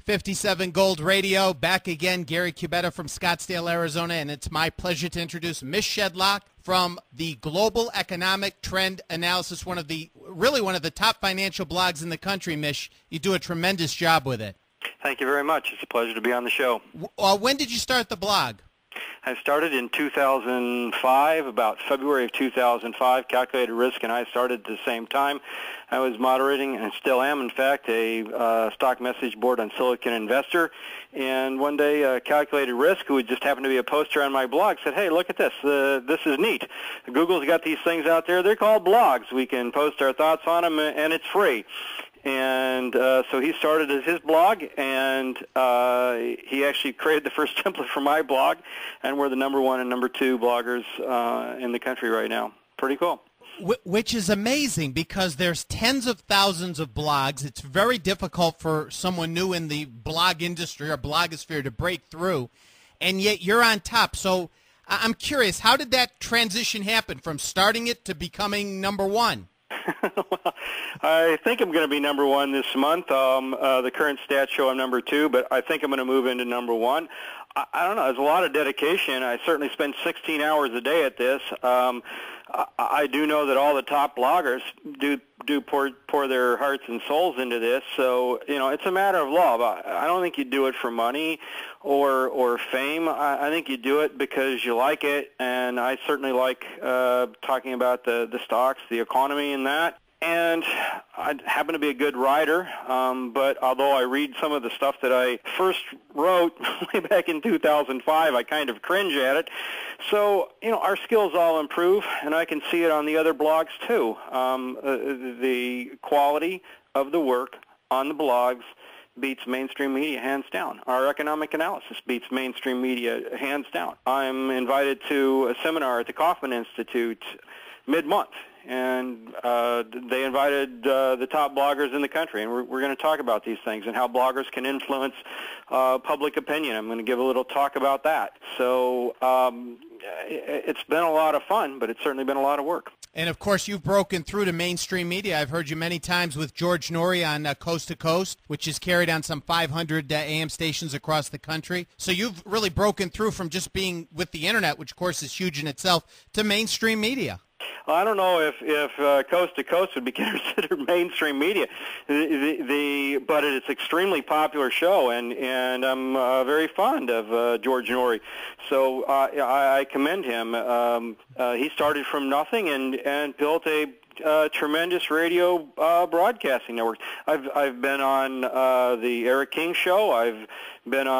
57 Gold Radio, back again. Gary Cubetta from Scottsdale, Arizona, and it's my pleasure to introduce Mish Shedlock from the Global Economic Trend Analysis, one of the top financial blogs in the country. Mish, you do a tremendous job with it. Thank you very much. It's a pleasure to be on the show. When did you start the blog? I started in 2005, about February of 2005. Calculated Risk and I started at the same time. I was moderating, and still am, in fact, a stock message board on Silicon Investor. And one day, Calculated Risk, who just happened to be a poster on my blog, said, "Hey, look at this. This is neat. Google's got these things out there. They're called blogs. We can post our thoughts on them, and it's free." And so he started as his blog, and he actually created the first template for my blog, and we're the #1 and #2 bloggers in the country right now. Pretty cool. Which is amazing, because there's tens of thousands of blogs. It's very difficult for someone new in the blog industry or blogosphere to break through, and yet you're on top. So I'm curious, how did that transition happen from starting it to becoming #1? Well, I think I'm going to be #1 this month. The current stats show I'm #2, but I think I'm going to move into #1. I don't know. There's a lot of dedication. I certainly spend 16 hours a day at this. I do know that all the top bloggers do pour their hearts and souls into this. So, it's a matter of love. I don't think you do it for money or fame. I think you do it because you like it, and I certainly like talking about the stocks, the economy, and that. And I happen to be a good writer, but although I read some of the stuff that I first wrote way back in 2005, I kind of cringe at it. So, our skills all improve, and I can see it on the other blogs too. The quality of the work on the blogs beats mainstream media hands down. Our economic analysis beats mainstream media hands down. I'm invited to a seminar at the Kauffman Institute mid-month, and they invited the top bloggers in the country, and we're going to talk about these things and how bloggers can influence public opinion. I'm going to give a little talk about that. So it's been a lot of fun, but it's certainly been a lot of work. And, of course, you've broken through to mainstream media. I've heard you many times with George Norrie on Coast to Coast, which is carried on some 500 AM stations across the country. So you've really broken through from just being with the Internet, which, of course, is huge in itself, to mainstream media. Well, I don't know if Coast to Coast would be considered mainstream media, but it's an extremely popular show, and I'm very fond of George Norrie. So I commend him. He started from nothing and built a tremendous radio broadcasting network. I've been on the Eric King Show. I've been on